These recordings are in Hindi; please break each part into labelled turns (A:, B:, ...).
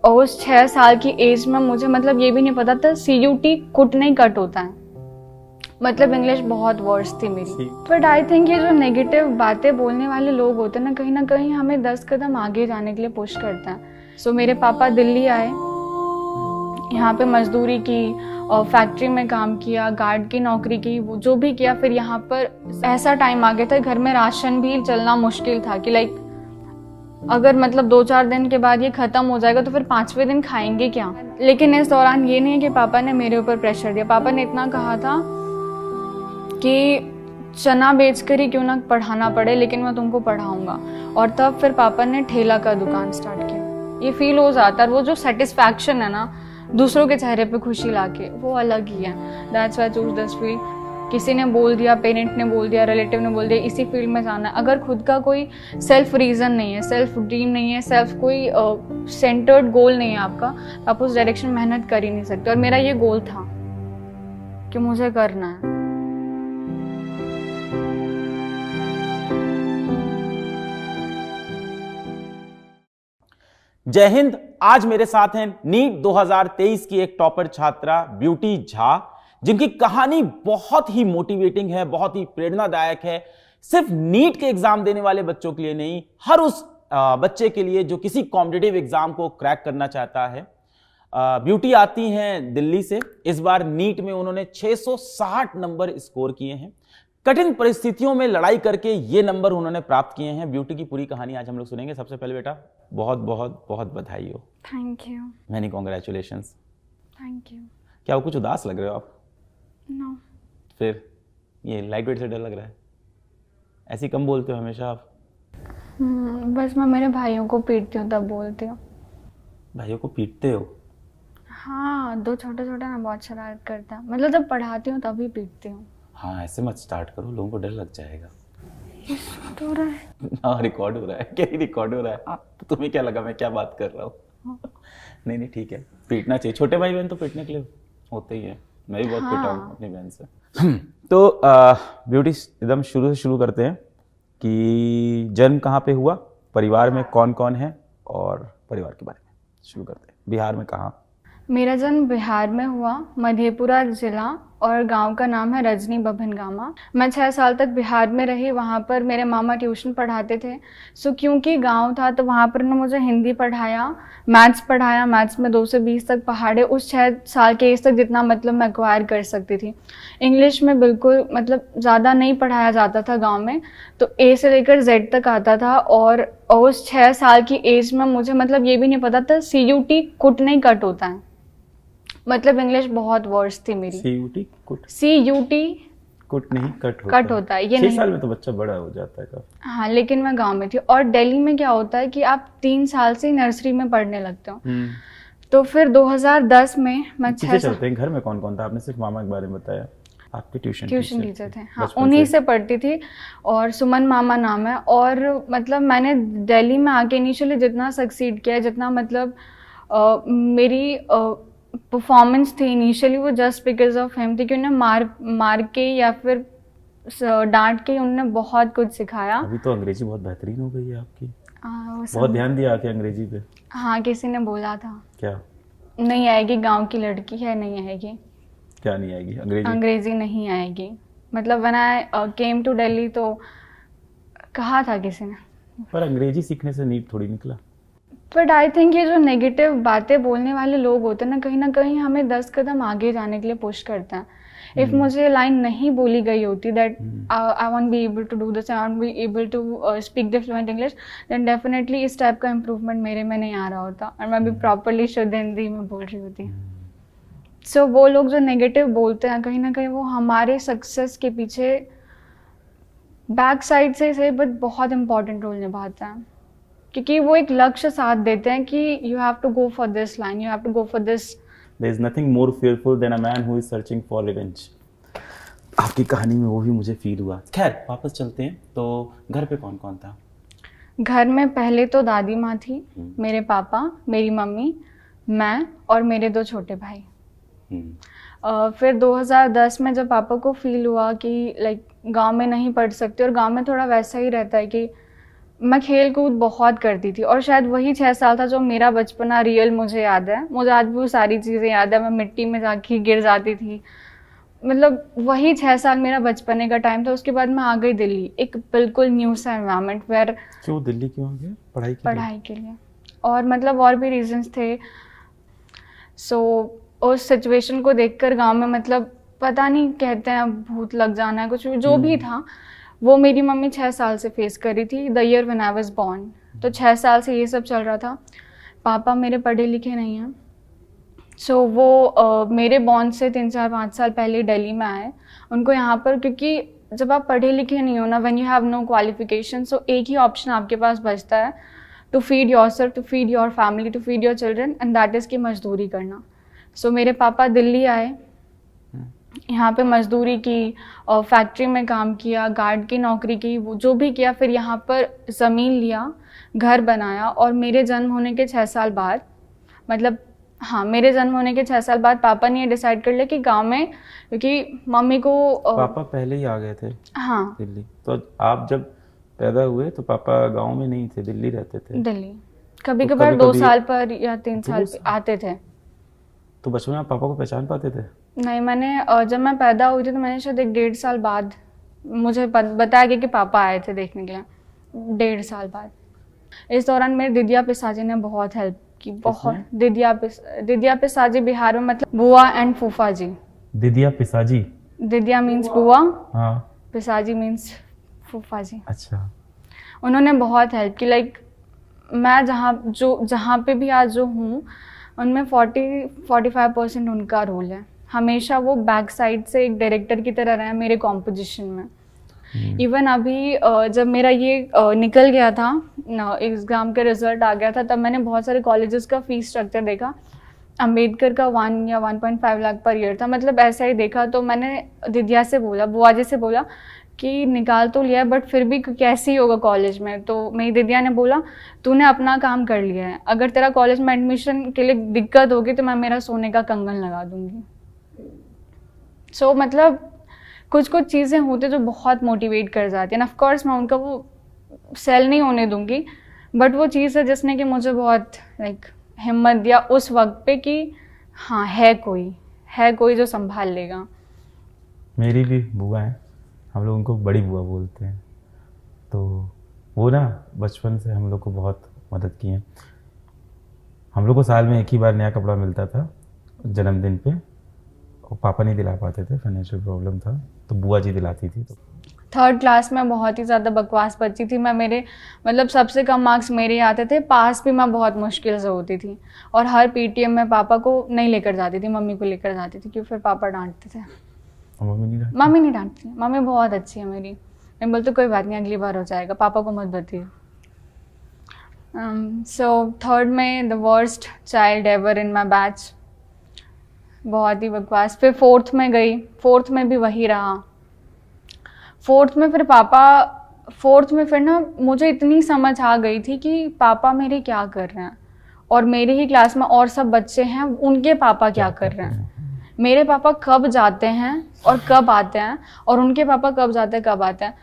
A: उस 6 साल की एज में मुझे मतलब ये भी नहीं पता था CUT कुट नहीं कट होता है। मतलब इंग्लिश बहुत वर्स थी मेरी। बट आई थिंक ये जो नेगेटिव बातें बोलने वाले लोग होते हैं ना कहीं हमें 10 कदम आगे जाने के लिए पुश करते हैं। सो मेरे पापा दिल्ली आए, यहाँ पे मजदूरी की और फैक्ट्री में काम किया, गार्ड की नौकरी की, वो जो भी किया। फिर यहाँ पर ऐसा टाइम आ गया था घर में राशन भी चलना मुश्किल था कि लाइक अगर मतलब 2-4 दिन के बाद ये खत्म हो जाएगा तो फिर 5वें दिन खाएंगे क्या। लेकिन इस दौरान ये नहीं है कि पापा ने मेरे ऊपर प्रेशर दिया। पापा ने इतना कहा था कि चना बेचकर ही क्यों ना पढ़ाना पड़े लेकिन मैं तुमको पढ़ाऊंगा। और तब फिर पापा ने ठेला का दुकान स्टार्ट किया। ये फील हो जाता है, वो जो सेटिस्फैक्शन है ना दूसरों के चेहरे पे खुशी लाके, वो अलग ही है। That's why I choose this field. किसी ने बोल दिया, पेरेंट ने बोल दिया, रिलेटिव ने बोल दिया इसी फील्ड में जाना है, अगर खुद का कोई सेल्फ रीज़न नहीं है, सेल्फ ड्रीम नहीं है, सेल्फ कोई सेंटर्ड गोल नहीं है आपका, तो आप उस डायरेक्शन में मेहनत कर ही नहीं सकते। और मेरा ये गोल था कि मुझे करना है।
B: जय हिंद। आज मेरे साथ हैं नीट 2023 की एक टॉपर छात्रा ब्यूटी झा, जिनकी कहानी बहुत ही मोटिवेटिंग है, बहुत ही प्रेरणादायक है। सिर्फ नीट के एग्जाम देने वाले बच्चों के लिए नहीं, हर उस बच्चे के लिए जो किसी कॉम्पिटिटिव एग्जाम को क्रैक करना चाहता है। ब्यूटी आती हैं दिल्ली से। इस बार नीट में उन्होंने 660 नंबर स्कोर किए हैं। कठिन परिस्थितियों में लड़ाई करके ये नंबर उन्होंने प्राप्त किए हैं। ब्यूटी की पूरी कहानी आज हम लोग सुनेंगे। सबसे पहले बेटा बहुत बहुत बहुत बधाई हो।
A: Thank you.
B: Many congratulations.
A: Thank you.
B: क्या वो कुछ उदास लग रहे हो आप?
A: नो।
B: फिर ये लाइट वेट से डर लग रहा है? ऐसी कम बोलते हो हमेशा आप?
A: बस मैं मेरे भाइयों को पीटती हूँ तब बोलती हूँ।
B: भाइयों को पीटते हो?
A: हाँ, 2 छोटे ना बहुत शरारत करते हैं। मतलब जब पढ़ाती हूँ तभी पीटती हूँ।
B: हाँ, ऐसे मत स्टार्ट करो, लोगों को डर लग जाएगा।
A: हो रहा है?
B: हाँ, रिकॉर्ड हो रहा है। क्या रिकॉर्ड हो रहा है? तो तुम्हें क्या लगा मैं क्या बात कर रहा हूँ? नहीं ठीक है, पीटना चाहिए। छोटे भाई बहन तो पीटने के लिए होते ही है। मैं भी बहुत पिटा हूँ अपनी बहन से। तो ब्यूटी एकदम शुरू से शुरू करते हैं कि जन्म कहाँ पे हुआ, परिवार में कौन कौन है, और परिवार के बारे में शुरू करते हैं। बिहार में कहाँ?
A: मेरा जन्म बिहार में हुआ, मधेपुरा जिला, और गांव का नाम है रजनी बभनगामा। मैं 6 साल तक बिहार में रही। वहाँ पर मेरे मामा ट्यूशन पढ़ाते थे। सो क्योंकि गांव था तो वहाँ पर उन्होंने मुझे हिंदी पढ़ाया, मैथ्स पढ़ाया। मैथ्स में 2 से 20 तक पहाड़े, उस 6 साल के एज तक जितना मतलब मैं एक्वायर कर सकती थी। इंग्लिश में बिल्कुल मतलब ज़्यादा नहीं पढ़ाया जाता था गाँव में, तो A से लेकर Z तक आता था। और उस 6 साल की एज में मुझे मतलब ये भी नहीं पता था CUT कुट नहीं कट होता है। मतलब इंग्लिश बहुत वर्स थी मेरी। CUT
B: कुट नहीं
A: कट होता है। ये
B: 6 साल में तो बच्चा बड़ा हो जाता है काफी।
A: हाँ, लेकिन मैं गांव में थी। और दिल्ली में क्या होता है कि आप 3 साल से नर्सरी में पढ़ने लगते हो। तो फिर 2010 में मैं
B: चलते हैं। घर में कौन कौन था? आपने सिर्फ मामा के बारे में बताया। आपके ट्यूशन
A: टीचर थे। हाँ, उन्हीं से पढ़ती थी। और सुमन मामा नाम है। और मतलब मैंने दिल्ली में आके इनिशियली जितना सक्सीड किया, जितना मतलब मेरी परफॉर्मेंस थी इनिशियली, वो जस्ट बिकॉज ऑफ हिम थी कि उन्हें मार के या फिर डांट के उन्होंने बहुत कुछ सिखाया।
B: अभी तो अंग्रेजी बहुत बेहतरीन हो गई है आपकी। बहुत ध्यान दिया आके अंग्रेजी पे।
A: हाँ, किसी ने बोला था।
B: क्या?
A: नहीं आएगी, गांव की लड़की है, नहीं आएगी।
B: क्या नहीं आएगी?
A: अंग्रेजी नहीं आएगी। मतलब when I came to Delhi तो कहा था किसी ने।
B: पर अंग्रेजी सीखने से नीट थोड़ी निकला।
A: बट आई थिंक ये जो नेगेटिव बातें बोलने वाले लोग होते हैं ना कहीं हमें 10 कदम आगे जाने के लिए पुश करते हैं। इफ मुझे लाइन नहीं बोली गई होती that I won't be able to do this, I won't be able to speak the fluent English, then definitely इस टाइप का इम्प्रूवमेंट मेरे में नहीं आ रहा होता और मैं भी प्रॉपरली शुद्ध हिंदी में बोल रही होती। सो वो लोग जो नेगेटिव बोलते हैं कहीं ना कहीं वो हमारे सक्सेस के पीछे बैक साइड से बट बहुत इंपॉर्टेंट रोल निभाते हैं, क्योंकि वो एक लक्ष्य साथ देते हैं कि you have to go for this line, you have to go for this.
B: There is nothing more fearful than a man who is searching for revenge। आपकी कहानी में वो भी मुझे फील हुआ। खैर वापस चलते हैं। तो घर पे कौन कौन था?
A: घर में पहले तो दादी माँ थी, मेरे पापा, मेरी मम्मी, मैं और मेरे 2 छोटे भाई। फिर 2010 में जब पापा को फील हुआ कि लाइक गांव में नहीं पढ़ सकते, और गांव में थोड़ा वैसा ही रहता है कि मैं खेल कूद बहुत करती थी और शायद वही 6 साल था जो मेरा बचपना रियल मुझे याद है। मुझे आज भी वो सारी चीज़ें याद है। मैं मिट्टी में जाके गिर जाती थी, मतलब वही 6 साल मेरा बचपने का टाइम था। उसके बाद मैं आ गई दिल्ली, एक बिल्कुल न्यू सा एनवायरनमेंट वेयर।
B: क्यों दिल्ली क्यों आ गए? पढ़ाई के लिए और मतलब और भी रीजंस थे। सो उस सिचुएशन को देखकर गांव में, मतलब पता नहीं, कहते हैं भूत लग जाना है, कुछ जो भी था वो मेरी मम्मी 6 साल से फेस कर रही थी, the year when I was born. तो 6 साल से ये सब चल रहा था। पापा मेरे पढ़े लिखे नहीं हैं, सो वो मेरे बॉर्न से 3-4-5 साल पहले दिल्ली में आए। उनको यहाँ पर, क्योंकि जब आप पढ़े लिखे नहीं हो ना, when you have no qualification, so एक ही ऑप्शन आपके पास बचता है, to feed yourself, to feed your family, to feed your children, and that is की मजदूरी करना। सो मेरे पापा दिल्ली आए, यहाँ पे मजदूरी की, फैक्ट्री में काम किया, गार्ड की नौकरी की, वो जो भी किया, फिर यहाँ पर ज़मीन लिया, घर बनाया। और मेरे जन्म होने के 6 साल बाद, मतलब हाँ, मेरे जन्म होने के 6 साल बाद पापा ने ये डिसाइड कर लिया कि गांव में, क्योंकि मम्मी को पापा पहले ही आ गए थे
A: हाँ
B: दिल्ली। तो आप जब पैदा हुए तो पापा गांव में नहीं थे, दिल्ली रहते थे?
A: दिल्ली कभी कभार 2 साल पर या 3 साल पे आते थे।
B: तो बचपन में आप पापा को पहचान पाते थे?
A: नहीं, मैंने जब मैं पैदा हुई थी तो मैंने शायद 1-1.5 साल बाद मुझे बताया गया कि पापा आए थे देखने के लिए, 1.5 साल बाद। इस दौरान मेरे दिदिया पिसाजी ने बहुत हेल्प की, बहुत। दिदिया पिसाजी बिहार में मतलब बुआ एंड फूफा जी।
B: दिदिया पिसाजी? दिदिया
A: मीन्स बुआ,
B: हाँ,
A: पिसाजी मीन्स फूफा जी।
B: अच्छा।
A: उन्होंने बहुत हेल्प की। लाइक मैं जहाँ पे भी आज जो हूँ, उनमें 40-45% उनका रोल है। हमेशा वो बैक साइड से एक डायरेक्टर की तरह रहे मेरे कॉम्पोजिशन में। इवन अभी जब मेरा ये निकल गया था, एग्ज़ाम का रिजल्ट आ गया था, तब मैंने बहुत सारे कॉलेजेस का फीस स्ट्रक्चर देखा। अंबेडकर का 1 या 1.5 लाख पर ईयर था, मतलब ऐसा ही देखा। तो मैंने दिदिया से बोला, बुआ जी से बोला कि निकाल तो लिया है बट फिर भी कैसे ही होगा कॉलेज में। तो मेरी दिदिया ने बोला, तूने अपना काम कर लिया है, अगर तेरा कॉलेज में एडमिशन के लिए दिक्कत होगी तो मैं मेरा सोने का कंगन लगा दूंगी। सो मतलब कुछ चीज़ें होती जो बहुत मोटिवेट कर जाती हैं। ऑफ कोर्स मैं उनका वो सेल नहीं होने दूंगी, बट वो चीज़ है जिसने कि मुझे बहुत लाइक हिम्मत दिया उस वक्त पे कि हाँ, है कोई जो संभाल लेगा।
B: मेरी भी बुआ है, हम लोग उनको बड़ी बुआ बोलते हैं। तो वो ना बचपन से हम लोग को बहुत मदद की है। हम लोग को साल में एक ही बार नया कपड़ा मिलता था जन्मदिन पे, और पापा नहीं दिला पाते थे, फाइनेंशियल प्रॉब्लम था, तो बुआ जी दिलाती थी। तो
A: 3rd क्लास में बहुत ही ज़्यादा बकवास बच्ची थी मैं। मेरे मतलब सबसे कम मार्क्स मेरे आते थे, पास भी मैं बहुत मुश्किल से होती थी। और हर पीटीएम में पापा को नहीं लेकर जाती थी, मम्मी को लेकर जाती थी, क्योंकि फिर पापा डांटते थे। मम्मी नहीं डांटती, मम्मी बहुत अच्छी है मेरी। मैं बोलती कोई बात नहीं, अगली बार हो जाएगा, पापा को मत बताइए। सो 3rd में the worst child ever in my batch, बहुत ही बकवास। फिर 4th में गई, 4th में भी वही रहा। 4th में फिर ना मुझे इतनी समझ आ गई थी कि पापा मेरे क्या कर रहे हैं, और मेरे ही क्लास में और सब बच्चे हैं, उनके पापा क्या कर रहे हैं, मेरे पापा कब जाते हैं और कब आते हैं, और उनके पापा कब जाते हैं कब आते हैं।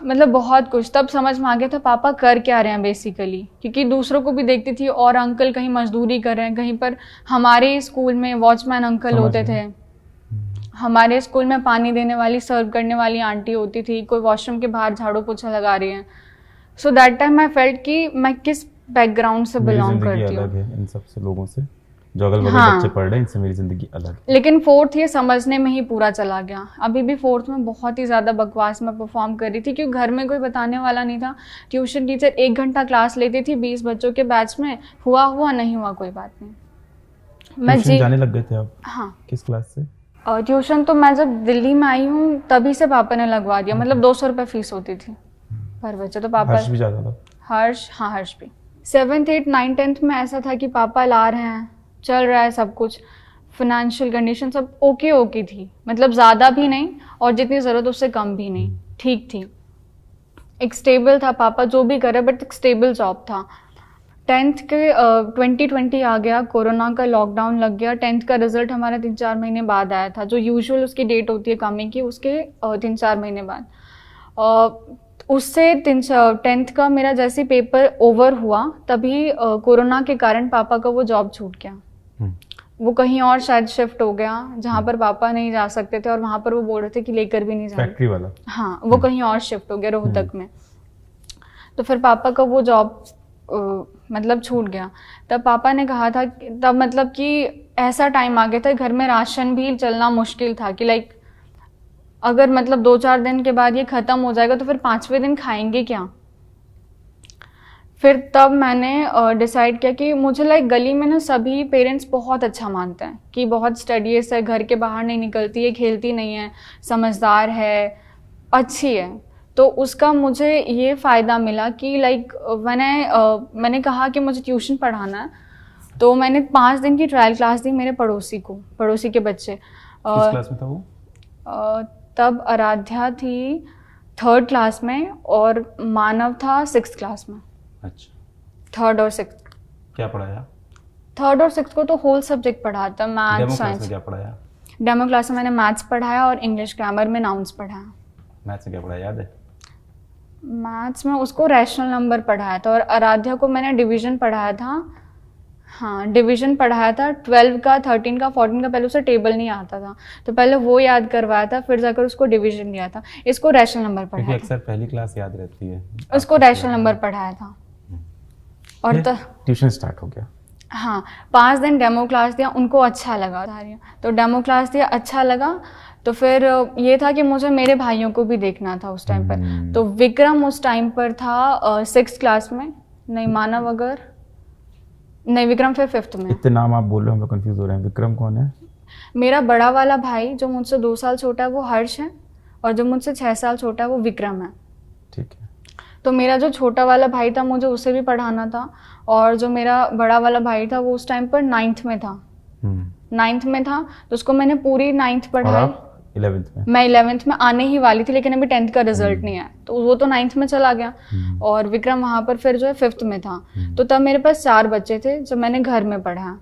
A: मतलब बहुत कुछ तब समझ में आ गया था पापा कर क्या रहे हैं बेसिकली, क्योंकि दूसरों को भी देखती थी, और अंकल कहीं मजदूरी कर रहे हैं, कहीं पर हमारे स्कूल में वॉचमैन अंकल होते थे, हमारे स्कूल में पानी देने वाली, सर्व करने वाली आंटी होती थी, कोई वॉशरूम के बाहर झाड़ू पोछा लगा रही है। So that time I felt कि मैं किस बैकग्राउंड से बिलोंग करती हूँ।
B: इन सबसे लोगों से जो अगल बगल बच्चे पढ़ रहे हैं, इनसे मेरी जिंदगी अलग है।
A: लेकिन 4th ये समझने में ही पूरा चला गया। अभी भी 4th में बहुत ही ज़्यादा बकवास में परफॉर्म कर रही थी, क्योंकि घर में कोई बताने वाला नहीं था। ट्यूशन टीचर 1 घंटा क्लास लेती थी 20 बच्चों के बैच में, हुआ नहीं हुआ कोई बात नहीं।
B: मैं जाने लग गए थे आप?
A: हाँ।
B: किस क्लास से?
A: ट्यूशन तो मैं जब दिल्ली में आई हूँ तभी से पापा ने लगवा दिया, मतलब 200 रुपये फीस होती थी पर बच्चे। तो पापा,
B: हर्ष भी जाता था?
A: हर्ष भी। 7th 8th 9th 10th में ऐसा था कि पापा ला रहे हैं, चल रहा है सब कुछ, फाइनेंशियल कंडीशन सब ओके थी, मतलब ज़्यादा भी नहीं और जितनी ज़रूरत उससे कम भी नहीं, ठीक थी। एक स्टेबल था पापा, जो भी करे बट एक स्टेबल जॉब था। 10th के 2020 आ गया, कोरोना का लॉकडाउन लग गया। 10th का रिजल्ट हमारा 3-4 महीने बाद आया था, जो यूजुअल उसकी डेट होती है कमिंग की, उसके 3-4 महीने बाद। उससे 10th का मेरा जैसे पेपर ओवर हुआ तभी कोरोना के कारण पापा का वो जॉब छूट गया। वो कहीं और शायद शिफ्ट हो गया जहाँ पर पापा नहीं जा सकते थे, और वहाँ पर वो बोल रहे थे कि लेकर भी नहीं जाना,
B: फैक्ट्री वाला।
A: हाँ, वो कहीं और शिफ्ट हो गया रोहतक में। तो फिर पापा का वो जॉब मतलब छूट गया। तब पापा ने कहा था, तब मतलब कि ऐसा टाइम आ गया था घर में राशन भी चलना मुश्किल था कि लाइक अगर मतलब 2-4 दिन के बाद ये ख़त्म हो जाएगा तो फिर 5वें दिन खाएंगे क्या। फिर तब मैंने डिसाइड किया कि मुझे लाइक गली में ना सभी पेरेंट्स बहुत अच्छा मानते हैं कि बहुत स्टडीज है, घर के बाहर नहीं निकलती है, खेलती नहीं है, समझदार है, अच्छी है। तो उसका मुझे ये फ़ायदा मिला कि लाइक मैंने कहा कि मुझे ट्यूशन पढ़ाना है, तो मैंने 5 दिन की ट्रायल क्लास दी मेरे पड़ोसी के बच्चे।
B: किस क्लास में था वो?
A: तब आराध्या थी 3rd क्लास में और मानव था 6th क्लास में।
B: अच्छा।
A: 3rd और 6th
B: क्या पढ़ाया?
A: 3rd और 6th को तो होल सब्जेक्ट पढ़ाता, मैथ्स साइंस।
B: क्या पढ़ाया?
A: डेमो क्लास में मैंने मैथ्स पढ़ाया और इंग्लिश ग्रामर में नाउन्स पढ़ाया।
B: मैथ्स में क्या पढ़ाया याद है?
A: मैथ्स में उसको रैशनल नंबर पढ़ाया था और आराध्या को मैंने डिवीजन पढ़ाया था। हाँ, डिवीजन पढ़ाया था 12 का, 13 का, 14 का। पहले उसे टेबल नहीं आता था तो पहले वो याद करवाया था, फिर जाकर उसको डिवीजन दिया था। इसको रैशनल नंबर पढ़ाया था।
B: अक्सर पहली क्लास याद रहती है।
A: उसको रैशनल नंबर पढ़ाया था और
B: ट्यूशन स्टार्ट हो गया।
A: हाँ, 5 दिन डेमो क्लास दिया, उनको अच्छा लगा। तो डेमो क्लास दिया, अच्छा लगा। तो फिर ये था कि मुझे मेरे भाइयों को भी देखना था उस टाइम पर। तो विक्रम उस टाइम पर था 6th क्लास में, नहीं मानव अगर नहीं, विक्रम फिर 5th में।
B: इतने नाम आप बोल रहे हो, हम लोग कंफ्यूज हो रहे हैं। विक्रम कौन है?
A: मेरा बड़ा वाला भाई जो मुझसे 2 साल छोटा है वो हर्ष है, और जो मुझसे 6 साल छोटा है वो विक्रम है।
B: ठीक है।
A: तो मेरा जो छोटा वाला भाई था मुझे उसे भी पढ़ाना था, और जो मेरा बड़ा वाला भाई था वो उस टाइम पर 9th में था। 9th में था तो उसको मैंने पूरी 9th पढ़ाई।
B: 11th में? मैं
A: 11th में आने ही वाली थी, लेकिन अभी 10th का रिजल्ट नहीं आया तो वो तो 9th में चला गया, और विक्रम वहाँ पर फिर जो है 5th में था। तो तब मेरे पास 4 बच्चे थे जो मैंने घर में पढ़ा।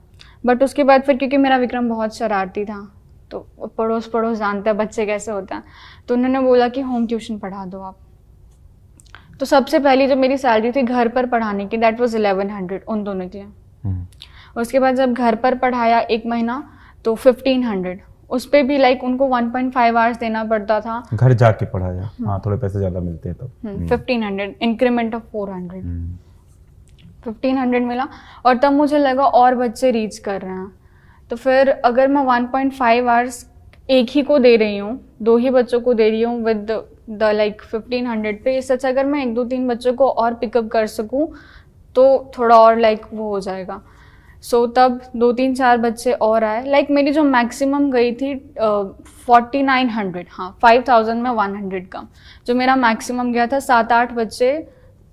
A: बट उसके बाद फिर क्योंकि मेरा विक्रम बहुत शरारती था, तो पड़ोस जानते हैं बच्चे कैसे होते हैं, तो उन्होंने बोला कि होम ट्यूशन पढ़ा दो आप। तो सबसे पहली जो मेरी सैलरी थी घर पर पढ़ाने की, दैट वाज 1100 उन दोनों के लिए। उसके बाद जब घर पर पढ़ाया 1 महीना तो 1500, उस पर भी लाइक उनको 1.5 आवर्स देना पड़ता था।
B: घर जाके पढ़ाया? हाँ, थोड़े पैसे ज़्यादा मिलते हैं तब।
A: 1500 इंक्रीमेंट ऑफ 400, 1500 मिला। और तब मुझे लगा और बच्चे रीच कर रहे हैं, तो फिर अगर मैं 1.5 आवर्स एक ही को दे रही हूँ, 2 ही बच्चों को दे रही हूँ विद द लाइक 1500 पे, इससे अच्छा अगर मैं 1-2-3 बच्चों को और पिकअप कर सकूँ तो थोड़ा और लाइक वो हो जाएगा। सो तब 2-3-4 बच्चे और आए। लाइक मेरी जो मैक्सिमम गई थी 4900, हाँ 5000 में 100 कम, जो मेरा मैक्सिमम गया था। 7-8 बच्चे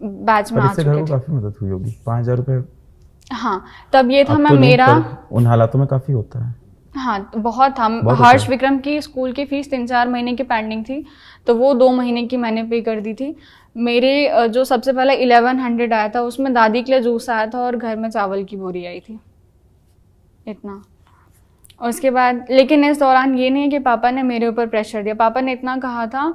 A: बैच में आ चुके थे।
B: काफी मदद हुई होगी। 5000 रुपए?
A: हाँ, तब ये था। मैं
B: तो
A: मेरा
B: उन हालातों में काफी होता है।
A: हाँ, बहुत था। हर्ष विक्रम की स्कूल की फीस 3-4 महीने की पेंडिंग थी, तो वो 2 महीने की मैंने पे कर दी थी। मेरे जो सबसे पहले 1100 आया था उसमें दादी के लिए जूस आया था और घर में चावल की बोरी आई थी, इतना। उसके बाद लेकिन इस दौरान ये नहीं है कि पापा ने मेरे ऊपर प्रेशर दिया। पापा ने इतना कहा था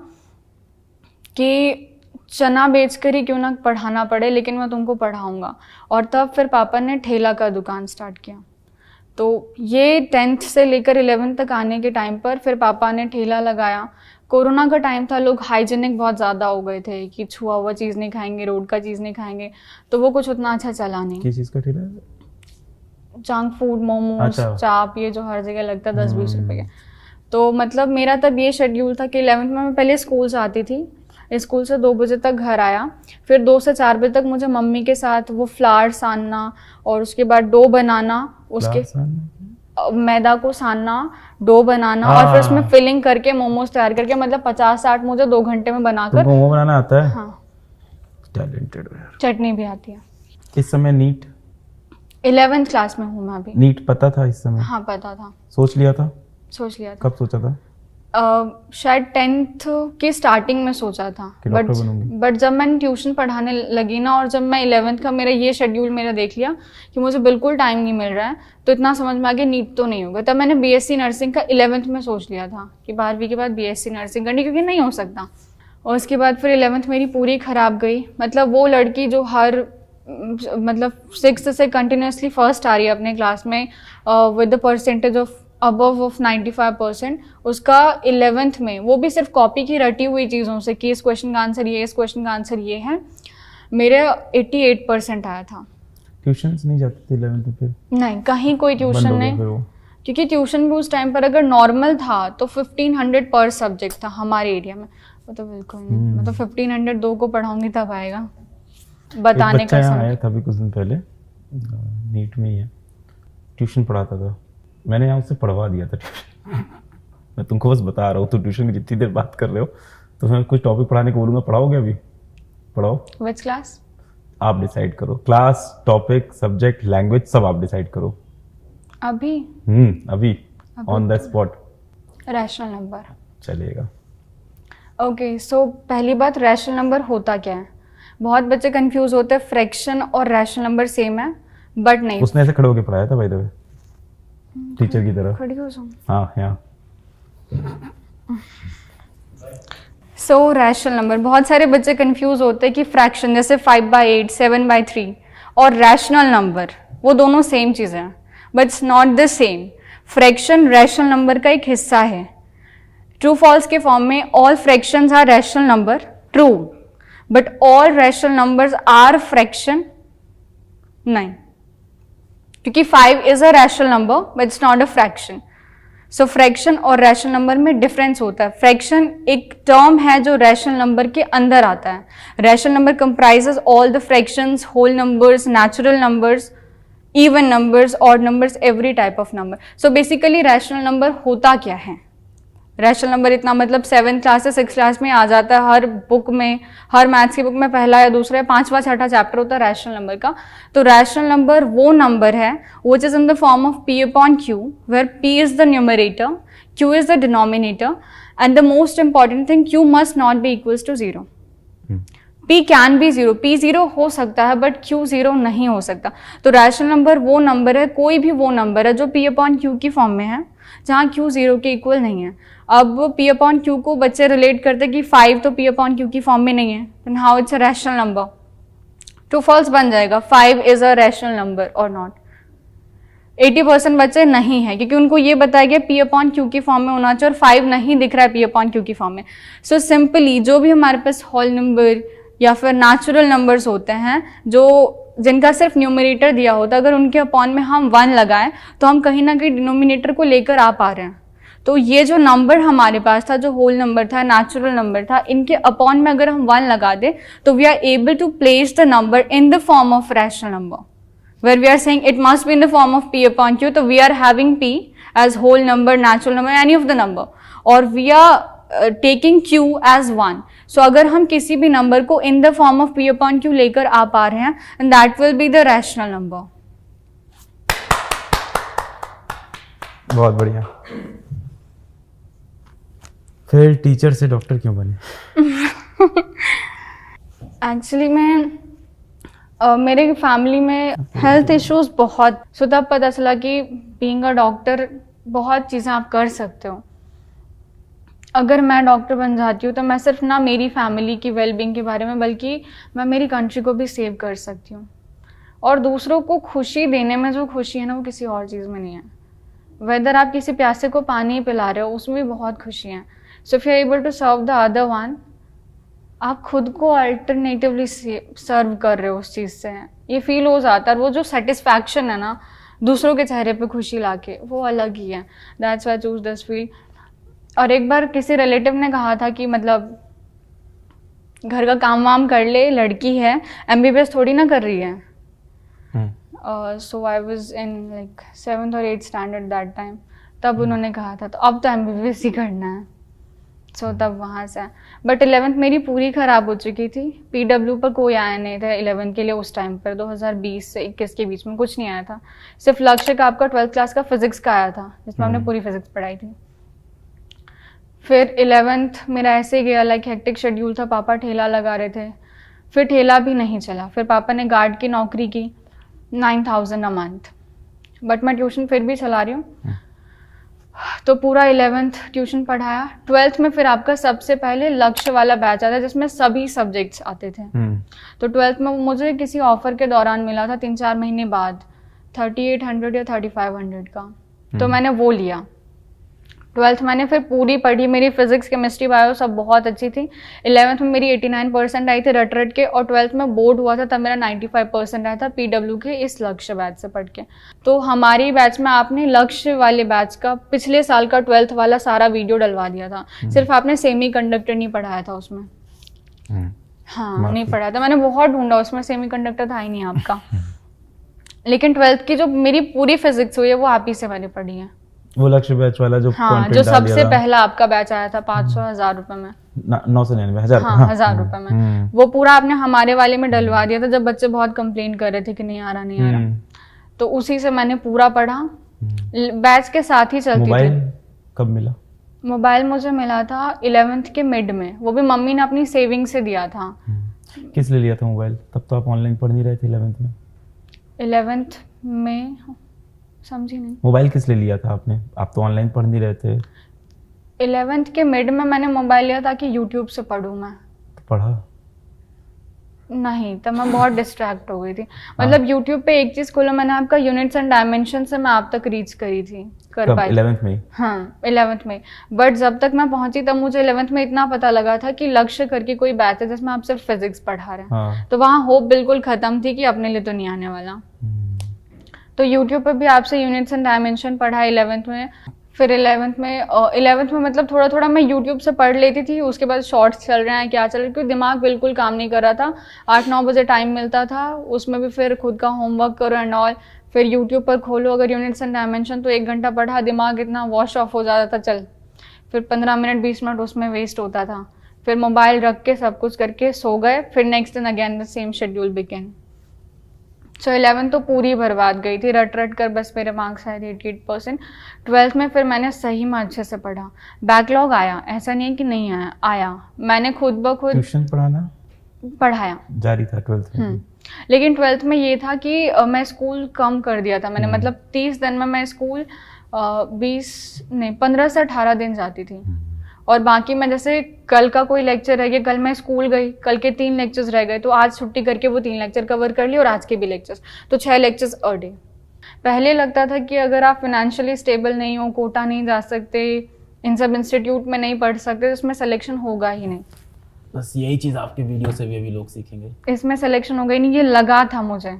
A: कि चना बेचकर ही क्यों ना पढ़ाना पड़े, लेकिन मैं तुमको पढ़ाऊँगा। और तब फिर पापा ने ठेला का दुकान स्टार्ट किया। तो ये 10th से लेकर 11th तक आने के टाइम पर फिर पापा ने ठेला लगाया। कोरोना का टाइम था, लोग हाइजीनिक बहुत ज़्यादा हो गए थे कि छुआ हुआ चीज़ नहीं खाएंगे, रोड का चीज़ नहीं खाएंगे, तो वो कुछ उतना अच्छा चला नहीं।
B: किस चीज़ का ठेला है?
A: जंक फूड, मोमोज, चाप, ये जो हर जगह लगता है 10-20 रुपए के। तो मतलब मेरा तब ये शेड्यूल था कि 11th में मैं पहले स्कूल से आती थी, स्कूल से 2 बजे तक घर आया, फिर 2 से 4 बजे तक मुझे मम्मी के साथ वो फ्लावर सानना और उसके बाद डो बनाना, उसके मैदा को सानना, डो बनाना और फिर उसमें फिलिंग करके मोमोज तैयार करके, मतलब 50-60 मुझे 2 घंटे में बनाकर।
B: मोमो बनाना आता है?
A: हाँ,
B: टैलेंटेड हो यार।
A: चटनी भी आती है।
B: इस समय नीट
A: 11th क्लास में हूँ मैं अभी।
B: नीट पता था इस समय?
A: हाँ, पता था।
B: सोच लिया था?
A: सोच लिया था।
B: कब सोचा था?
A: शायद 10th की स्टार्टिंग में सोचा था, बट जब मैंने ट्यूशन पढ़ाने लगी ना, और जब मैं 11th का मेरा ये शेड्यूल मेरा देख लिया कि मुझे बिल्कुल टाइम नहीं मिल रहा है, तो इतना समझ में आ गया नीट तो नहीं होगा। तब मैंने BSc नर्सिंग का 11th में सोच लिया था कि 12वीं के बाद BSc नर्सिंग करनी, क्योंकि नहीं हो सकता। और उसके बाद फिर 11th मेरी पूरी ख़राब गई। मतलब वो लड़की जो हर मतलब 6th से कंटिन्यूसली फर्स्ट आ रही है अपने क्लास में with the percentage of above of 95%, उसका 11th में वो भी सिर्फ कॉपी की रटी हुई चीज़ों से कि इस क्वेश्चन का आंसर ये, इस क्वेश्चन का आंसर ये है, मेरे 88% आया था।
B: ट्यूशन्स नहीं जाती थी 11th में फिर? नहीं,
A: कहीं कोई ट्यूशन नहीं, क्योंकि ट्यूशन भी उस टाइम पर अगर नॉर्मल था तो 1500 पर सब्जेक्ट था हमारे एरिया में। वो तो बिल्कुल नहीं, मतलब 1500 दो को पढ़ाऊंगी तब आएगा बताने का समय।
B: आया था अभी कुछ दिन पहले, नीट में ही है, ट्यूशन पढ़ाता था, मैंने यहाँ उससे पढ़वा दिया था ट्यूशन। मैं तुमको बस बता रहा हूँ, तो ट्यूशन की जितनी देर बात कर रहे हो तो मैं कुछ टॉपिक पढ़ाने को बोलूँगा, पढ़ाओगे अभी? पढ़ाओ।
A: Which class?
B: आप डिसाइड करो, क्लास, टॉपिक, सब्जेक्ट, लैंग्वेज सब आप डिसाइड करो
A: अभी।
B: अभी on the spot.
A: Rational number
B: चलेगा।
A: ओके, सो पहली बात, रैशनल नंबर होता क्या है? बहुत बच्चे कंफ्यूज होते हैं, फ्रैक्शन और रैशनल नंबर सेम है, बट नहीं।
B: उसने ऐसे खड़े होके पढ़ाया था बाय द वे, टीचर की तरह।
A: खड़ी हो जाऊं?
B: हाँ यहाँ।
A: सो रैशनल नंबर, बहुत सारे बच्चे कंफ्यूज होते हैं कि फ्रैक्शन जैसे 5/8, 7/3 और रैशनल नंबर वो दोनों सेम चीज़ें हैं, but it's not the same. Fraction rational number का एक हिस्सा है। ट्रू फॉल्स के फॉर्म में all fractions are rational number, true, but all rational numbers are fraction नहीं, क्योंकि 5 is a rational number but it's not a fraction. So fraction और रैशनल नंबर में डिफरेंस होता है। फ्रैक्शन एक टर्म है जो रैशनल नंबर के अंदर आता है। Rational number comprises all the fractions, whole numbers, natural numbers, even numbers, odd numbers, every type of number. So basically rational number होता क्या है? रैशनल नंबर इतना मतलब 7th क्लास से 6th क्लास में आ जाता है, हर बुक में, हर मैथ्स की बुक में पहला या दूसरा या 5वां 6ठा चैप्टर होता है रैशनल नंबर का। तो रैशनल नंबर वो नंबर है which is in the form of p upon q, where p is the numerator, q is the denominator, and the most important thing, q must not be equals to 0. p can be 0, p 0 हो सकता है बट q 0 नहीं हो सकता। तो रैशनल नंबर वो नंबर है, कोई भी वो नंबर है जो p upon q की फॉर्म में है जहाँ q 0 के इक्वल नहीं है। अब p upon q को बच्चे रिलेट करते कि 5 तो p upon q की फॉर्म में नहीं है, then how it's a rational number? True false बन जाएगा, 5 is a rational number or not? 80% बच्चे नहीं है, क्योंकि उनको ये बताया गया p upon q की फॉर्म में होना चाहिए और 5 नहीं दिख रहा है p upon q की फॉर्म में। सो सिंपली जो भी हमारे पास होल नंबर या फिर नेचुरल नंबर्स होते हैं जो जिनका सिर्फ न्यूमरेटर दिया होता है, अगर उनके अपॉन में हम 1 लगाएं तो हम कहीं ना कहीं डिनोमिनेटर को लेकर आ पा रहे हैं। तो ये जो नंबर हमारे पास था, जो होल नंबर था, नेचुरल नंबर था, इनके अपॉन में अगर हम 1 लगा दें तो we are able to place the number in the form of rational number, where we are saying it must be in the form of p upon q। तो we are having p as whole number, natural number, any of the number, और we are taking q as 1। So अगर हम किसी भी नंबर को in the form of p upon q लेकर आ पा रहे हैं, and that will be the rational number.
B: बहुत बढ़िया। फिर टीचर से डॉक्टर क्यों बने?
A: एक्चुअली मैं मेरे फैमिली में हेल्थ इश्यूज बहुत, सो तब पता चला कि बीइंग अ डॉक्टर बहुत चीज़ें आप कर सकते हो। अगर मैं डॉक्टर बन जाती हूँ तो मैं सिर्फ ना मेरी फैमिली की वेलबींग के बारे में, बल्कि मैं मेरी कंट्री को भी सेव कर सकती हूँ। और दूसरों को खुशी देने में जो खुशी है ना, वो किसी और चीज़ में नहीं है। वेदर आप किसी प्यासे को पानी पिला रहे हो, उसमें भी बहुत खुशी है। So if you are able to serve the other one, आप खुद को अल्टरनेटिवली सर्व कर रहे हो उस चीज़ से, ये फील हो जाता है। और वो जो सेटिस्फैक्शन है ना दूसरों के चेहरे पे खुशी लाके, वो अलग ही है। That's why I choose this field. और एक बार किसी रिलेटिव ने कहा था कि मतलब घर का काम वाम कर ले, लड़की है, MBBS थोड़ी ना कर रही है। सो I was in like 7th और 8th स्टैंडर्ड दैट टाइम, तब उन्होंने कहा था तो अब तो MBBS ही करना है। सो तब वहाँ से, बट 11th मेरी पूरी ख़राब हो चुकी थी। PW पर कोई आया नहीं था 11th के लिए उस टाइम पर, 2020 से 21 के बीच में कुछ नहीं आया था। सिर्फ लक्ष्य का आपका 12th क्लास का फिजिक्स का आया था, जिसमें हमने पूरी फिजिक्स पढ़ाई थी। फिर 11th मेरा ऐसे गया, लाइक हेक्टिक शेड्यूल था, पापा ठेला लगा रहे थे, फिर ठेला भी नहीं चला। फिर पापा ने गार्ड की नौकरी की, 9,000 अ मंथ, बट मैं ट्यूशन फिर भी चला रही हूँ। तो पूरा 11th ट्यूशन पढ़ाया। 12th में फिर आपका सबसे पहले लक्ष्य वाला बैच आता है जिसमें सभी सब्जेक्ट्स आते थे। तो 12th में मुझे किसी ऑफर के दौरान मिला था 3-4 महीने बाद 3800 या 3500 का, तो मैंने वो लिया। 12th मैंने फिर पूरी पढ़ी, मेरी फिजिक्स केमिस्ट्री बायो सब बहुत अच्छी थी। 11th में मेरी 89% आई थी रट के, और 12th में बोर्ड हुआ था तब मेरा 95% आया था पीडब्ल्यू के इस लक्ष्य बैच से पढ़ के। तो हमारी बैच में आपने लक्ष्य वाले बैच का पिछले साल का 12th वाला सारा वीडियो डलवा दिया था, सिर्फ आपने सेमी कंडक्टर नहीं पढ़ाया था उसमें। हाँ नहीं पढ़ाया था, मैंने बहुत ढूंढा, उसमें सेमी कंडक्टर था ही नहीं आपका। लेकिन 12th की जो मेरी पूरी फिजिक्स हुई है वो आप ही से मैंने पढ़ी है।
C: वो लक्ष्य बैच वाला जो
A: हाँ, जो सबसे पहला आपका बैच आया था 500-1000 रुपए में,
C: 999
A: हाँ 1000 रुपए में, वो पूरा आपने हमारे वाले में डलवा दिया था जब बच्चे बहुत कंप्लेन कर रहे थे कि नहीं आ रहा। तो उसी से मैंने पूरा पढ़ा, बैच के साथ ही चलती थी।
C: मोबाइल कब मिला?
A: मोबाइल मुझे मिला था 11th के मिड में, वो भी मम्मी ने अपनी सेविंग से दिया था।
C: किस लिए लिया था मोबाइल? तब तो आप ऑनलाइन पढ़ नहीं रहे थे 11th में।
A: 11th में समझी नहीं।
C: मोबाइल किस लिए लिया था आपने? आप तो ऑनलाइन पढ़ नहीं रहे थे।
A: 11th के मिड में मैंने मोबाइल लिया ताकि यूट्यूब से पढ़ूं मैं।
C: तो पढ़ा
A: नहीं, तब मैं बहुत डिस्ट्रैक्ट हो गई थी। मतलब यूट्यूब पे एक चीज खोला मैंने, आपका यूनिट्स एंड डायमेंशन से मैं आप तक रीच करी थी, कर पाई
C: 11th में।
A: हाँ 11th में, बट जब तक मैं पहुंची तब मुझे 11th में इतना पता लगा था कि लक्ष्य करके कोई बैच है जिसमें आप सिर्फ फिजिक्स पढ़ा रहे हैं।
C: हाँ।
A: तो वहाँ होप बिल्कुल खत्म थी कि अपने लिए तो नहीं आने वाला। तो यूट्यूब पर भी आपसे यूनिट्स एंड डायमेंशन पढ़ा 11th में। फिर 11th में मतलब थोड़ा थोड़ा मैं यूट्यूब से पढ़ लेती थी, उसके बाद शॉर्ट्स चल रहे हैं क्या चल रहा है, क्योंकि दिमाग बिल्कुल काम नहीं कर रहा था। 8-9 बजे टाइम मिलता था, उसमें भी फिर खुद का होमवर्क करो एंड ऑल, फिर यूट्यूब पर खोलो अगर यूनिट्स एंड डायमेंशन तो 1 घंटा पढ़ा, दिमाग इतना वॉश ऑफ हो जाता था, चल फिर 15 मिनट 20 मिनट उसमें वेस्ट होता था। फिर मोबाइल रख के सब कुछ करके सो गए, फिर नेक्स्ट दिन again the same schedule begin. So 11th तो पूरी बर्बाद गई थी, रट कर बस मेरे मार्क्स आए थे 88%। 12th में फिर मैंने सही में अच्छे से पढ़ा, बैकलॉग आया, ऐसा नहीं है कि नहीं आया मैंने खुद ब खुद
C: ट्यूशन
A: पढ़ाया
C: जारी था 12th में।
A: लेकिन 12th में ये था कि मैं स्कूल कम कर दिया था मैंने, मतलब 30 दिन में मैं स्कूल 15 से 18 दिन जाती थी, और बाकी मैं जैसे कल का कोई लेक्चर रह गया, कल मैं स्कूल गई, कल के 3 लेक्चर्स रह गए तो आज छुट्टी करके वो 3 लेक्चर कवर कर लिए, और आज के भी लेक्चर्स, तो 6 लेक्चर्स अ डे। पहले लगता था कि अगर आप फाइनेंशियली स्टेबल नहीं हो, कोटा नहीं जा सकते, इन सब इंस्टीट्यूट में नहीं पढ़ सकते, तो इसमें सिलेक्शन होगा ही नहीं।
B: बस यही चीज़ आपके वीडियो से भी अभी लोग सीखेंगे,
A: इसमें सिलेक्शन होगा ही नहीं, ये लगा था मुझे।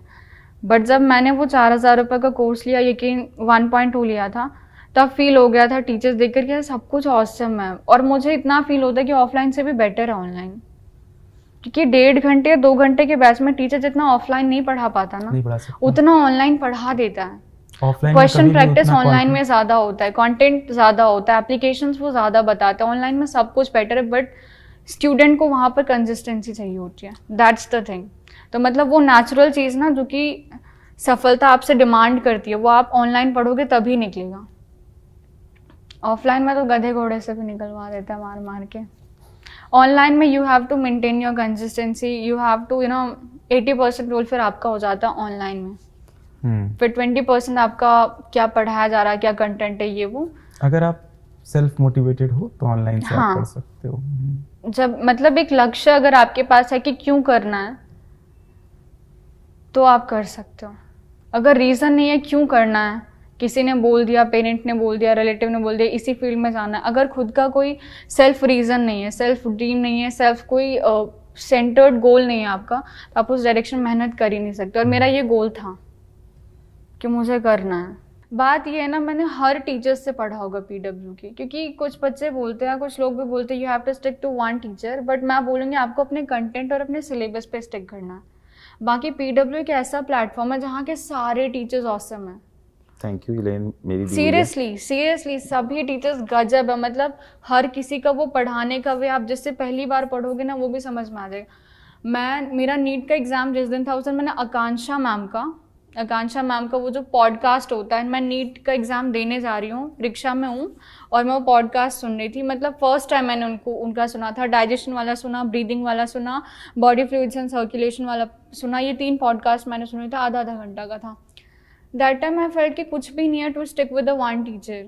A: बट जब मैंने वो 4000 रुपये का कोर्स लिया, यकीन 1.2 लिया था, तब फील हो गया था टीचर्स देख कर कि सब कुछ ऑसम है। और मुझे इतना फील होता है कि ऑफलाइन से भी बेटर है ऑनलाइन, क्योंकि 1.5 घंटे 2 घंटे के बैच में टीचर जितना ऑफलाइन नहीं पढ़ा पाता ना, उतना ऑनलाइन पढ़ा देता है। क्वेश्चन प्रैक्टिस ऑनलाइन में ज्यादा होता है, कंटेंट ज्यादा होता है, एप्लीकेशंस वो ज्यादा बताते हैं। ऑनलाइन में सब कुछ बेटर है, बट स्टूडेंट को वहाँ पर कंसिस्टेंसी चाहिए होती है, दैट्स द थिंग। तो मतलब वो नेचुरल चीज़ ना जो कि सफलता आपसे डिमांड करती है, वो आप ऑनलाइन पढ़ोगे तभी निकलेगा। ऑफलाइन में तो गधे घोड़े से भी निकलवा देता है मार मार के। ऑनलाइन में you have to maintain your consistency, you have to 80% roll फिर आपका हो जाता है ऑनलाइन में। फिर 20% आपका क्या पढ़ाया जा रहा है, क्या कंटेंट है, ये वो।
C: अगर आप सेल्फ मोटिवेटेड हो तो ऑनलाइन से आप पढ़ सकते हो।
A: जब मतलब एक लक्ष्य अगर आपके पास है कि क्यों करना है, तो आप कर सकते हो। अगर रीज़न नहीं है क्यों करना है, किसी ने बोल दिया, पेरेंट ने बोल दिया, रिलेटिव ने बोल दिया इसी फील्ड में जाना है, अगर खुद का कोई सेल्फ रीज़न नहीं है, सेल्फ ड्रीम नहीं है, सेल्फ कोई सेंटर्ड गोल नहीं है आपका, तो आप उस डायरेक्शन में मेहनत कर ही नहीं सकते। और मेरा ये गोल था कि मुझे करना है। बात ये है ना, मैंने हर टीचर से पढ़ा होगा पीडब्ल्यू की, क्योंकि कुछ बच्चे बोलते हैं, कुछ लोग भी बोलते हैं you have to stick to one teacher, but मैं बोलूँगी आपको अपने कंटेंट और अपने सिलेबस पे स्टिक करना है। बाकी पीडब्ल्यू एक ऐसा प्लेटफॉर्म है जहाँ के सारे टीचर्स ऑसम हैं।
C: थैंक यू इलेन, मेरी
A: सीरियसली सभी टीचर्स गजब है। मतलब हर किसी का वो पढ़ाने का वे, आप जिससे पहली बार पढ़ोगे ना वो भी समझ में आ जाएगा। मेरा नीट का एग्ज़ाम जिस दिन था उस दिन मैंने आकांक्षा मैम का वो जो पॉडकास्ट होता है, मैं नीट का एग्ज़ाम देने जा रही हूँ, रिक्शा में हूँ और मैं वो पॉडकास्ट सुन रही थी। मतलब फर्स्ट टाइम मैंने उनका सुना था। डाइजेशन वाला सुना, ब्रीदिंग वाला सुना, बॉडी फ्लूइड्स एंड सर्कुलेशन वाला सुना। ये 3 पॉडकास्ट मैंने सुने थे, आधा घंटा का था। दैट टाइम आई फेल्ट कि कुछ भी नहीं है to stick with the one teacher.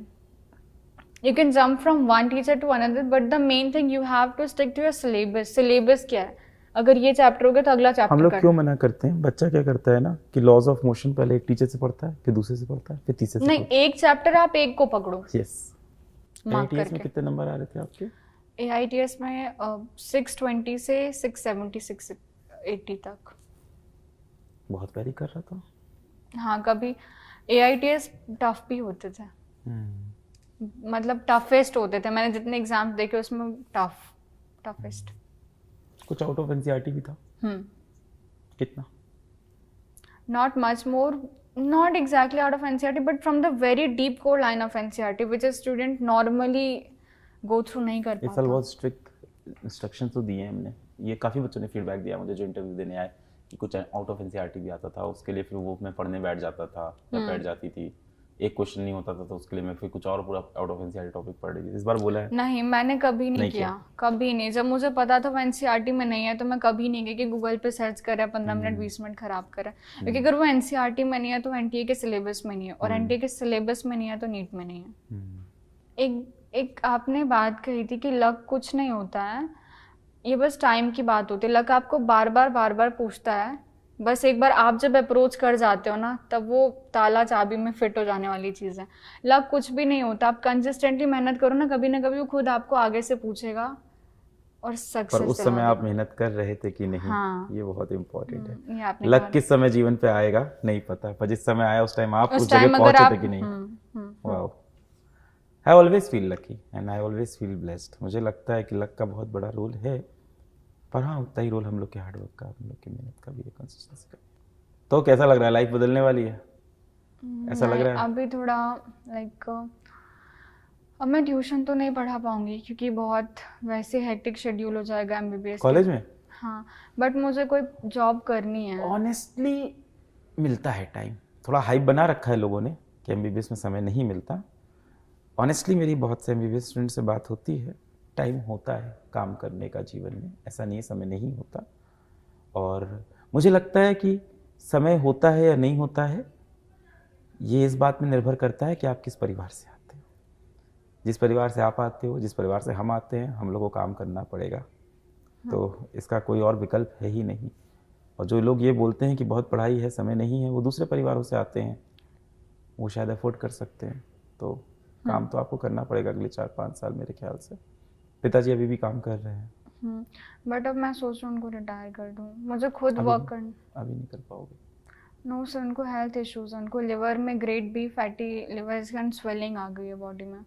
A: You can jump from one teacher to another, but the main thing you have to stick to your syllabus. Syllabus क्या है? अगर ये चैप्टर हो गया तो अगला चैप्टर
C: हम लोग क्यों मना करते हैं? बच्चा क्या करता है ना कि लॉज ऑफ मोशन पहले एक टीचर से पढ़ता है, फिर दूसरे से पढ़ता है, फिर तीसरे से
A: नहीं, एक चैप्टर आप एक को पकड़ो।
C: यस। AITS में कितने नंबर आ रहे थे आपके?
A: AITS में 620 से 670 680 तक।
C: बहुत वेरी कर रहा था।
A: हाँ, कभी AITS टफ भी होते थे, मतलब टफेस्ट होते थे। मैंने जितने एग्जाम्स देखे उसमें टफेस्ट।
C: कुछ आउट ऑफ एनसीईआरटी भी था? कितना?
A: Not much more, not exactly out of NCERT, but from the very deep core line of NCERT, which a student normally go through नहीं कर पाता।
B: इस साल बहुत स्ट्रिक्ट इंस्ट्रक्शन तो दिए हैं हमने। ये काफ़ी बच्चों ने फीडबैक दिया मुझे जो इंटरव्यू देने आए कि कुछ आउट ऑफ एनसीईआरटी भी आता था, उसके लिए फिर वो मैं पढ़ने बैठ जाता था या बैठ जाती थी। एक क्वेश्चन नहीं होता था तो उसके लिए मैं फिर कुछ और पूरा आउट ऑफ एनसीईआरटी टॉपिक पढ़ रही थी। इस बार बोला है?
A: नहीं, मैंने कभी नहीं किया, कभी नहीं। जब मुझे पता था वो एनसीईआरटी में नहीं है तो मैं कभी नहीं गई कि गूगल पे सर्च करा 15 मिनट 20 मिनट खराब करा, क्योंकि अगर वो एनसीईआरटी में नहीं है तो एनटीए के सिलेबस में नहीं है, और एनटीए के सिलेबस में नहीं है तो नीट में नहीं है। एक आपने बात कही थी कि लक कुछ नहीं होता है, ये बस टाइम की बात होती है। लक आपको बार बार पूछता है, बस एक बार आप जब अप्रोच कर जाते हो ना तब वो ताला चाबी में फिट हो जाने वाली चीज़ है। लक कुछ भी नहीं होता, आप कंसिस्टेंटली मेहनत करो ना कभी वो खुद आपको आगे से पूछेगा और सक्सेस।
C: पर उस समय आप मेहनत कर रहे थे कि नहीं? हाँ, ये बहुत इम्पोर्टेंट है।
A: ये
C: लक किस समय जीवन पे आएगा नहीं पता, पर जिस समय आया उस टाइम आप उस जगह पहुंचे थे कि नहीं। Wow, I always feel lucky and I always feel blessed. मुझे लगता है कि लक का बहुत बड़ा रोल है, पर हाँ उतना ही रोल हम लोग के हार्डवर्क का, हम लोग की मेहनत का भी है, कंसिस्टेंसी का। तो कैसा लग रहा है? लाइफ बदलने वाली है ऐसा लग रहा है?
A: अभी थोड़ा लाइक अब मैं ट्यूशन तो नहीं पढ़ा पाऊंगी क्योंकि बहुत वैसे हेक्टिक शेड्यूल हो जाएगा एमबीबीएस
C: कॉलेज में।
A: हाँ, बट मुझे कोई जॉब करनी है।
C: ऑनेस्टली मिलता है टाइम, थोड़ा हाइप बना रखा है लोगों ने कि एमबीबीएस में समय नहीं मिलता। ऑनेस्टली मेरी बहुत से एमबीबीएस स्टूडेंट से बात होती है, टाइम होता है काम करने का जीवन में, ऐसा नहीं है समय नहीं होता। और मुझे लगता है कि समय होता है या नहीं होता है ये इस बात में निर्भर करता है कि आप किस परिवार से आते हो। जिस परिवार से आप आते हो, जिस परिवार से हम आते हैं, हम लोग को काम करना पड़ेगा। तो इसका कोई और विकल्प है ही नहीं। और जो लोग ये बोलते हैं कि बहुत पढ़ाई है समय नहीं है, वो दूसरे परिवारों से आते हैं, वो शायद अफोर्ड कर सकते हैं। तो काम तो आपको करना पड़ेगा अगले 4-5 साल मेरे ख्याल से। पिताजी अभी भी काम कर रहे हैं,
A: बट अब मैं सोच रहा हूँ उनको रिटायर कर दूँ, मुझे खुद वर्क करना।
C: अभी नहीं कर पाओगे?
A: नो सर, उनको हेल्थ इश्यूज, उनको लिवर में grade B fatty liver and swelling आ गई है बॉडी में,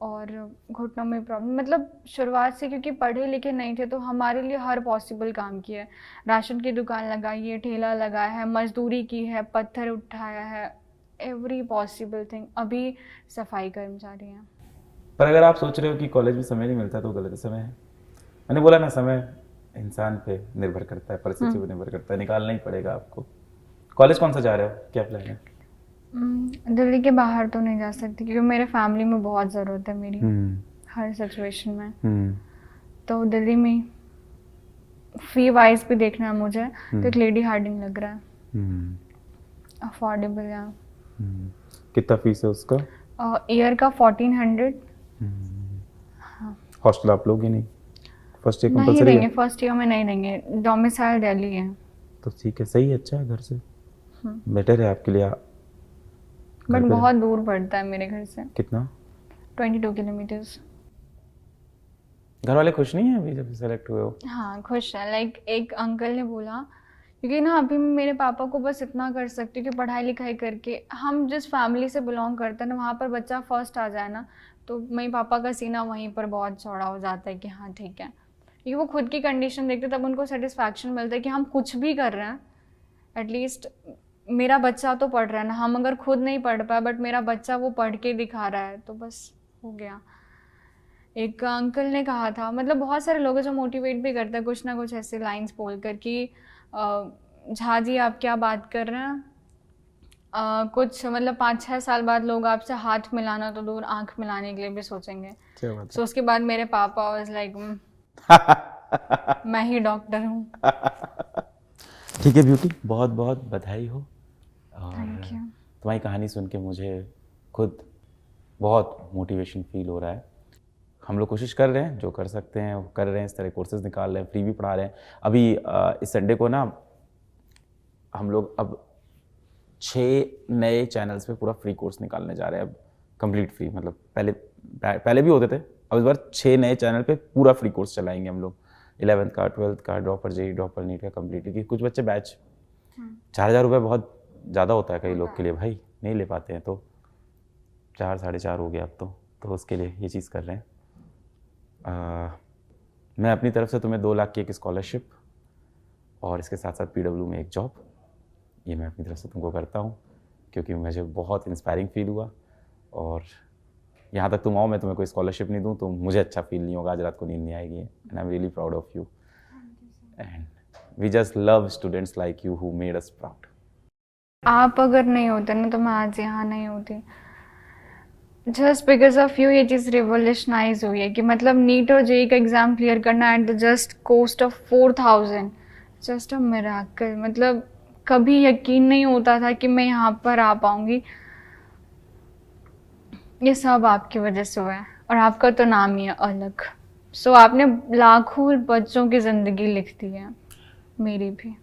A: और घुटनों में प्रॉब्लम। मतलब शुरुआत से क्योंकि पढ़े लिखे नहीं थे तो हमारे लिए हर पॉसिबल काम किया है। राशन की दुकान लगाई है, ठेला लगाया है, मजदूरी की है, पत्थर उठाया है, एवरी पॉसिबल थिंग। अभी सफाई कर्मचारी हैं।
C: पर अगर आप सोच रहे हो कि कॉलेज में समय नहीं मिलता तो गलत समय है। मैंने बोला ना, समय इंसान पे निर्भर करता है, परिस्थिति पे निर्भर करता है, निकालना ही पड़ेगा आपको। कॉलेज कौन सा जा रहे हो, क्या प्लान है?
A: दिल्ली के बाहर तो नहीं जा सकती क्योंकि मेरे फैमिली में बहुत ज़रूरत है मेरी हर सिचुएशन में। तो दिल्ली में फी वाइज भी देखना है मुझे, तो एक लेडी हार्डिंग लग रहा है, अफोर्डेबल है।
C: कितना फीस है उसका?
A: ईयर का 1400।
C: हॉस्टल आप लोगे नहीं? फर्स्ट ईयर
A: नहीं
C: कंपलसरी
A: देंगे, फर्स्ट ईयर में नहीं देंगे, डोमिसाइल दिल्ली है।
C: तो ठीक है, सही है, अच्छा है, घर से बेटर है आपके लिए।
A: बट बहुत दूर पड़ता है मेरे घर से।
C: कितना?
A: 22 किलोमीटर्स।
C: घर वाले खुश नहीं है अभी जब सेलेक्ट हुए हो?
A: हाँ खुश है। लाइक एक अंकल ने बोला, क्योंकि ना अभी मेरे पापा को बस इतना कर सकती हूँ कि पढ़ाई लिखाई करके, हम जिस फैमिली से बिलोंग करते हैं ना वहाँ पर बच्चा फर्स्ट आ जाए ना तो मेरे पापा का सीना वहीं पर बहुत चौड़ा हो जाता है कि हाँ ठीक है, क्योंकि वो खुद की कंडीशन देखते तब उनको सेटिस्फैक्शन मिलता है कि हम कुछ भी कर रहे हैं, एटलीस्ट मेरा बच्चा तो पढ़ रहा है ना। हम अगर खुद नहीं पढ़ पाए बट मेरा बच्चा वो पढ़ के दिखा रहा है तो बस हो गया। एक अंकल ने कहा था, मतलब बहुत सारे लोग जो मोटिवेट भी करते हैं कुछ ना कुछ ऐसे लाइंस बोल कर कि झा जी आप क्या बात कर रहे हैं, कुछ मतलब 5-6 साल बाद लोग आपसे हाथ मिलाना तो दूर आंख मिलाने के लिए भी सोचेंगे। तो उसके बाद मेरे पापा वाज लाइक मैं ही डॉक्टर हूँ।
B: ठीक है ब्यूटी, बहुत बहुत बधाई हो। और
A: थैंक यू।
B: तुम्हारी कहानी सुन के मुझे खुद बहुत मोटिवेशन फील हो रहा है। हम लोग कोशिश कर रहे हैं, जो कर सकते हैं वो कर रहे हैं, इस तरह कोर्सेज निकाल रहे हैं, फ्री भी पढ़ा रहे हैं। अभी इस संडे को ना हम लोग अब 6 नए चैनल्स पे पूरा फ्री कोर्स निकालने जा रहे हैं, अब कंप्लीट फ्री। मतलब पहले भी होते थे, अब इस बार 6 नए चैनल पे पूरा फ्री कोर्स चलाएंगे हम लोग। 11th का, 12th का, ड्रॉपर जेई, ड्रॉपर नीट का कंप्लीट। क्योंकि कुछ बच्चे बैच 4,000 रुपये बहुत ज़्यादा होता है कई लोग के लिए, भाई नहीं ले पाते हैं, तो 4 साढ़े 4 हो गया अब तो उसके लिए ये चीज़ कर रहे हैं। मैं अपनी तरफ से तुम्हें 2 लाख की एक स्कॉलरशिप और इसके साथ साथ PW में एक जॉब, ये मैं अपनी तरफ से तुमको करता हूँ, क्योंकि मुझे बहुत इंस्पायरिंग फील हुआ। और यहाँ तक तुम आओ, मैं तुम्हें कोई स्कॉलरशिप नहीं दूँ तो मुझे अच्छा फील नहीं होगा, आज रात को नींद नहीं आएगी। And I am really proud of you and we just love students like you who made us proud.
A: आप अगर नहीं होते ना तो मैं आज यहाँ नहीं होती। जस्ट बिकॉज ऑफ यू ये चीज़ रिवोल्यूशनाइज हुई है कि मतलब नीट और जेई का एग्ज़ाम क्लियर करना at the just cost of 4,000, just a miracle. मतलब कभी यकीन नहीं होता था कि मैं यहाँ पर आ पाऊँगी। ये सब आपकी वजह से हुआ है और आपका तो नाम ही है अलग। सो आपने लाखों बच्चों की ज़िंदगी लिख दी है, मेरी भी।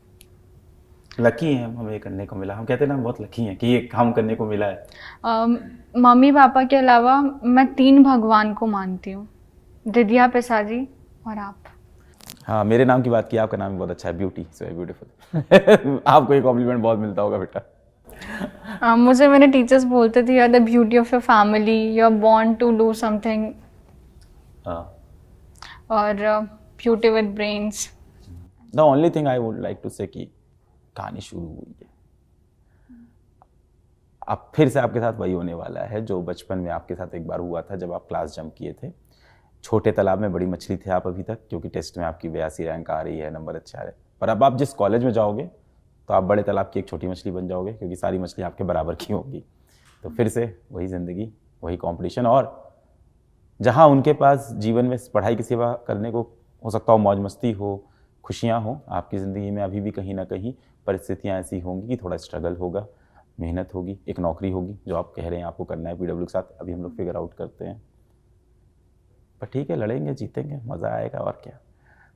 B: लकी हैं हमें करने को मिला। हम कहते हैं ना, बहुत लकी हैं कि ये काम करने को मिला है।
A: मम्मी पापा के अलावा मैं 3 भगवान को मानती हूँ, दिदिया, पिसाजी और आप।
B: हाँ, मेरे नाम की बात की, आपका नाम भी बहुत अच्छा है, ब्यूटी, सो ब्यूटीफुल। आपको एक कॉम्प्लीमेंट बहुत मिलता होगा बेटा।
A: मुझे मेरे टीचर्स बोलते थे, you are the beauty of your family, you are born to do something, और beauty with brains.
B: The only thing I would like to say कि कहानी शुरू हुई है, अब फिर से आपके साथ वही होने वाला है जो बचपन में आपके साथ एक बार हुआ था जब आप क्लास जंप किए थे। छोटे तालाब में बड़ी मछली थे आप अभी तक, क्योंकि टेस्ट में आपकी 82 रैंक आ रही है, नंबर अच्छा है। पर अब आप जिस कॉलेज में जाओगे तो आप बड़े तालाब की एक छोटी मछली बन जाओगे, क्योंकि सारी मछली आपके बराबर की होगी। तो फिर से वही ज़िंदगी, वही कंपटीशन, और जहाँ उनके पास जीवन में पढ़ाई की सेवा करने को हो सकता हो मौज मस्ती हो, खुशियाँ हो, आपकी ज़िंदगी में अभी भी कहीं ना कहीं परिस्थितियाँ ऐसी होंगी कि थोड़ा स्ट्रगल होगा, मेहनत होगी, एक नौकरी होगी जो आप कह रहे हैं आपको करना है PW के साथ, अभी हम लोग फिगर आउट करते हैं। पर ठीक है, लड़ेंगे, जीतेंगे, मज़ा आएगा, और क्या।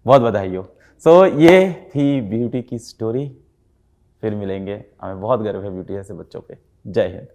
B: बहुत बधाई हो। सो ये थी ब्यूटी की स्टोरी। फिर मिलेंगे, हमें बहुत गर्व है ब्यूटी जैसे बच्चों पे। जय हिंद।